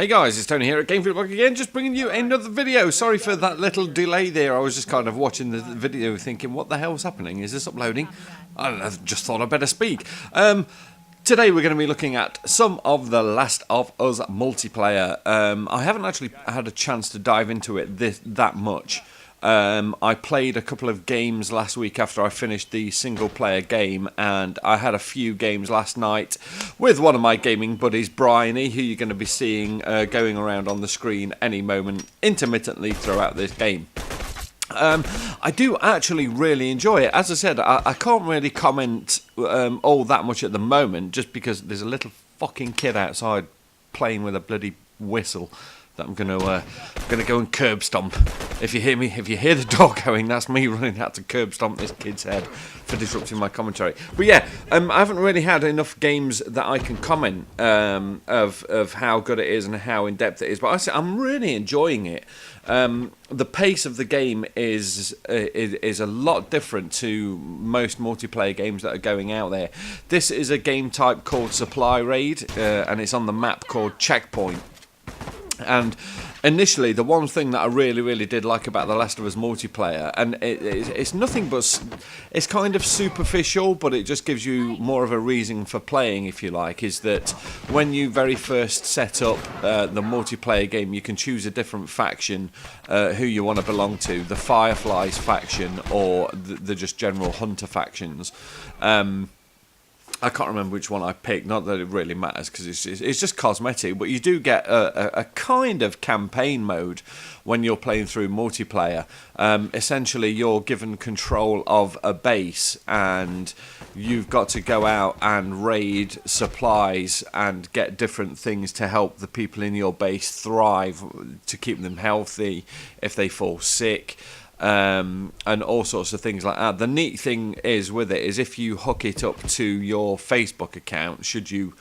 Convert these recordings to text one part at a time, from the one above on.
Hey guys, it's Tony here at gamefreakblog again, just bringing you another video. Sorry for that little delay there. I was just kind of watching the video thinking, what the hell's happening? Is this uploading? I don't know, just thought I'd better speak. Today we're going to be looking at some of the Last of Us multiplayer. I haven't actually had a chance to dive into it that much. I played a couple of games last week after I finished the single player game, and I had a few games last night with one of my gaming buddies, Bryony, who you're going to be seeing going around on the screen any moment intermittently throughout this game. I do actually really enjoy it. As I said, I can't really comment all that much at the moment, just because there's a little fucking kid outside playing with a bloody whistle that I'm gonna go and curb stomp. If you hear the door going, that's me running out to curb stomp this kid's head for disrupting my commentary. But yeah, I haven't really had enough games that I can comment of how good it is and how in depth it is. But I'm really enjoying it. The pace of the game is a lot different to most multiplayer games that are going out there. This is a game type called Supply Raid, and it's on the map called Checkpoint. And initially, the one thing that I really did like about the Last of Us multiplayer, and it's nothing but, it's kind of superficial, but it just gives you more of a reason for playing, if you like, is that when you very first set up the multiplayer game, you can choose a different faction who you want to belong to, the Fireflies faction or the just general Hunter factions. I can't remember which one I picked, not that it really matters because it's just cosmetic, but you do get a kind of campaign mode when you're playing through multiplayer. Essentially, you're given control of a base and you've got to go out and raid supplies and get different things to help the people in your base thrive, to keep them healthy if they fall sick. And all sorts of things like that. The neat thing is with it is if you hook it up to your Facebook account, should you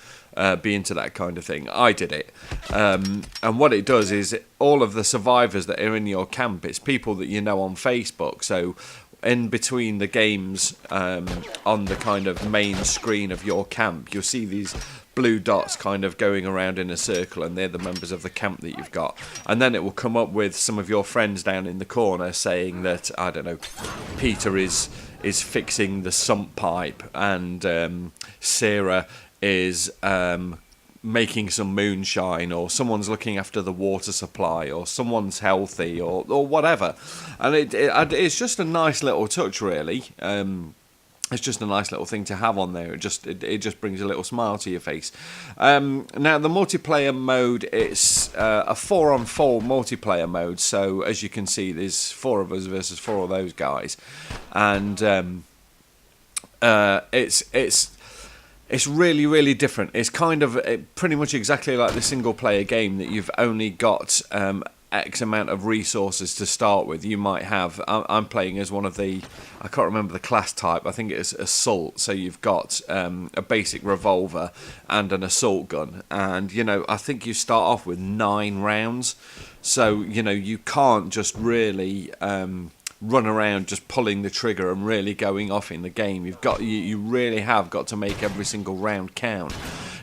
be into that kind of thing. I did it. And what it does is all of the survivors that are in your camp, it's people that you know on Facebook. So in between the games, on the kind of main screen of your camp, you'll see these blue dots kind of going around in a circle, and they're the members of the camp that you've got. And then it will come up with some of your friends down in the corner saying that, I don't know, Peter is fixing the sump pipe, and Sarah is making some moonshine, or someone's looking after the water supply, or someone's healthy, or whatever. And it's just a nice little touch, really. It's just a nice little thing to have on there. It just brings a little smile to your face. Now, the multiplayer mode, it's a 4-on-4 multiplayer mode. So, as you can see, there's 4 of us versus 4 of those guys. And it's really different. It's kind of pretty much exactly like the single-player game, that you've only got X amount of resources to start with. You might have, I'm playing as one of the, I can't remember the class type, I think it's assault, so you've got a basic revolver and an assault gun, and I think you start off with 9 rounds, so you can't just really run around just pulling the trigger and really going off in the game. You really have got to make every single round count.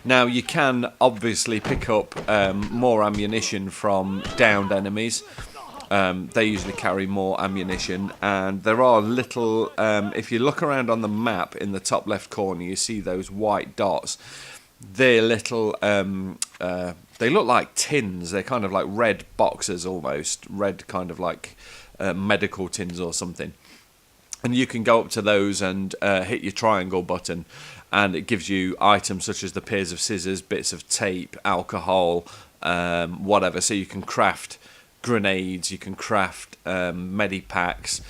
Now, you can obviously pick up more ammunition from downed enemies. They usually carry more ammunition, and there are little, if you look around on the map in the top left corner, you see those white dots. They're little, they look like tins. They're kind of like red boxes almost, red kind of like medical tins or something. And you can go up to those and hit your triangle button, and it gives you items such as the pairs of scissors, bits of tape, alcohol, whatever. So you can craft grenades, you can craft medipacks,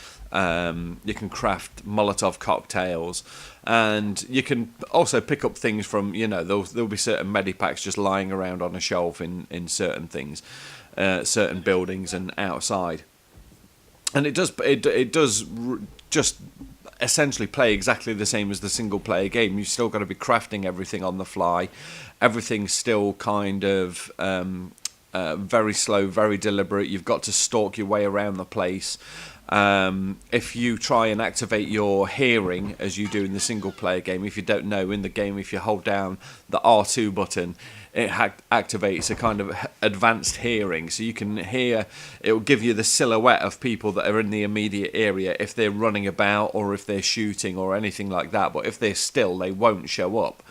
you can craft Molotov cocktails, and you can also pick up things from, there'll be certain medipacks just lying around on a shelf in certain things, certain buildings and outside. And it does just essentially play exactly the same as the single player game. You've still got to be crafting everything on the fly. Everything's still kind of very slow, very deliberate. You've got to stalk your way around the place. If you try and activate your hearing, as you do in the single player game, if you don't know, in the game, if you hold down the R2 button, it activates a kind of advanced hearing, so you can hear. It will give you the silhouette of people that are in the immediate area, if they're running about or if they're shooting or anything like that. But if they're still, they won't show up.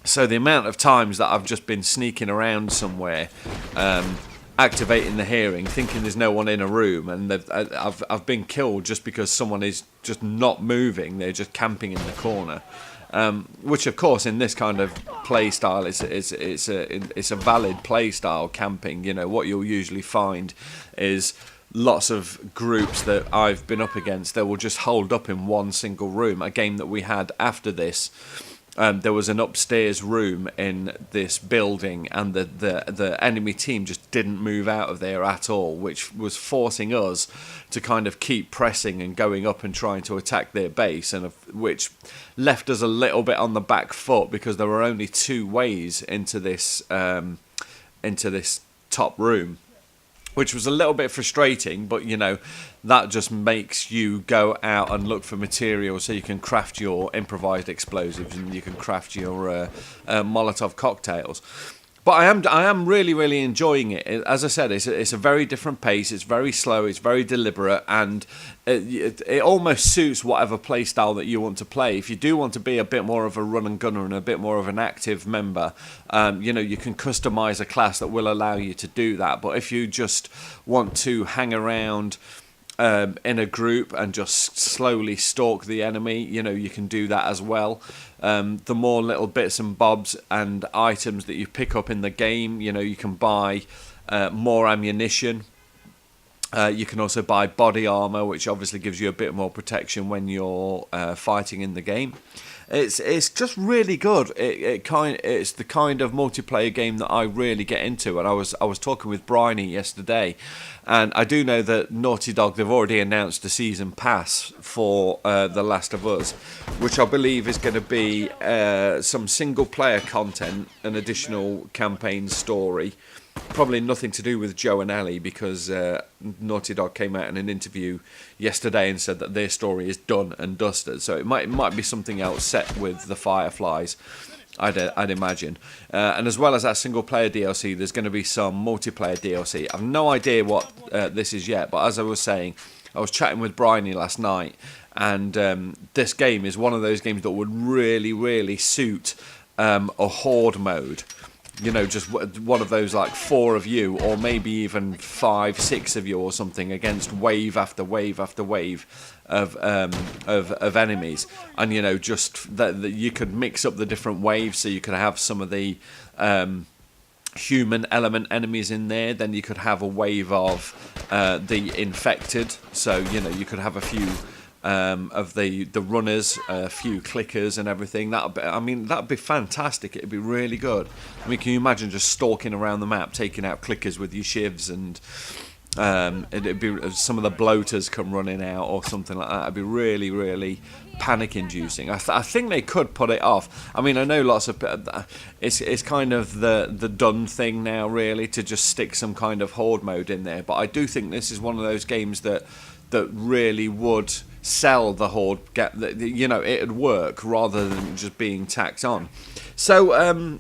So the amount of times that I've just been sneaking around somewhere, activating the hearing, thinking there's no one in a room, and I've been killed just because someone is just not moving. They're just camping in the corner. Which, of course, in this kind of play style, it's a valid play style, camping. You know, what you'll usually find is lots of groups that I've been up against that will just hold up in one single room. A game that we had after this, there was an upstairs room in this building, and the enemy team just didn't move out of there at all, which was forcing us to kind of keep pressing and going up and trying to attack their base, and which left us a little bit on the back foot because there were only 2 ways into this top room, which was a little bit frustrating. But you know, that just makes you go out and look for materials so you can craft your improvised explosives and you can craft your Molotov cocktails. But I am really enjoying it. As I said, it's a very different pace. It's very slow. It's very deliberate, and it almost suits whatever play style that you want to play. If you do want to be a bit more of a run and gunner and a bit more of an active member, you know, you can customize a class that will allow you to do that. But if you just want to hang around in a group and just slowly stalk the enemy, you know, you can do that as well. The more little bits and bobs and items that you pick up in the game, you know, you can buy more ammunition. You can also buy body armor, which obviously gives you a bit more protection when you're fighting in the game. It's just really good. It's the kind of multiplayer game that I really get into. And I was talking with Bryony yesterday, and I do know that Naughty Dog, they've already announced a season pass for The Last of Us, which I believe is going to be some single player content, an additional campaign story. Probably nothing to do with Joe and Ellie, because Naughty Dog came out in an interview yesterday and said that their story is done and dusted. So it might be something else set with the Fireflies, I'd imagine. And as well as that single player DLC, there's going to be some multiplayer DLC. I've no idea what this is yet, but as I was saying, I was chatting with Bryony last night, and this game is one of those games that would really suit a horde mode. You know, just one of those, like 4 of you, or maybe even 5, 6 of you or something, against wave after wave after wave of enemies. And you know, just that you could mix up the different waves, so you could have some of the human element enemies in there. Then you could have a wave of the infected. So you know, you could have a few of the runners, a few clickers and everything. That'd be fantastic. It'd be really good. I mean, can you imagine just stalking around the map, taking out clickers with your shivs, and it'd be some of the bloaters come running out or something like that. It'd be really panic-inducing. I think they could put it off. I mean, I know lots of it's kind of the done thing now, really, to just stick some kind of horde mode in there. But I do think this is one of those games that really would sell the horde. You know, it'd work rather than just being tacked on. So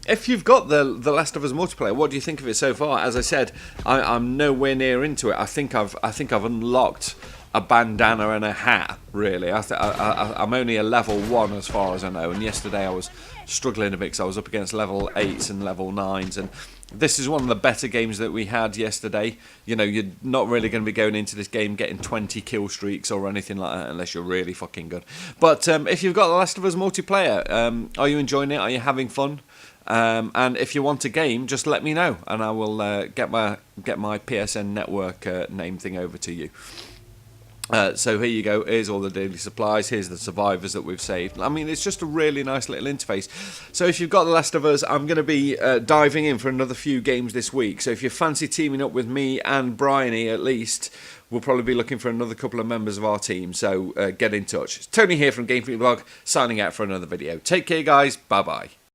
if you've got the Last of Us multiplayer, what do you think of it so far? As I said, I'm nowhere near into it. I think I've unlocked a bandana and a hat, really. I'm only a level 1 as far as I know, and yesterday I was struggling a bit because I was up against level 8s and level 9s, and this is one of the better games that we had yesterday. You know, you're not really going to be going into this game getting 20 kill streaks or anything like that unless you're really fucking good. But if you've got The Last of Us multiplayer, are you enjoying it? Are you having fun? And if you want a game, just let me know, and I will get my PSN network name thing over to you. So here you go, here's all the daily supplies, here's the survivors that we've saved. I mean, it's just a really nice little interface. So if you've got The Last of Us, I'm going to be diving in for another few games this week. So if you fancy teaming up with me and Bryony, at least, we'll probably be looking for another couple of members of our team. So get in touch. It's Tony here from gamefreakblog, signing out for another video. Take care, guys. Bye-bye.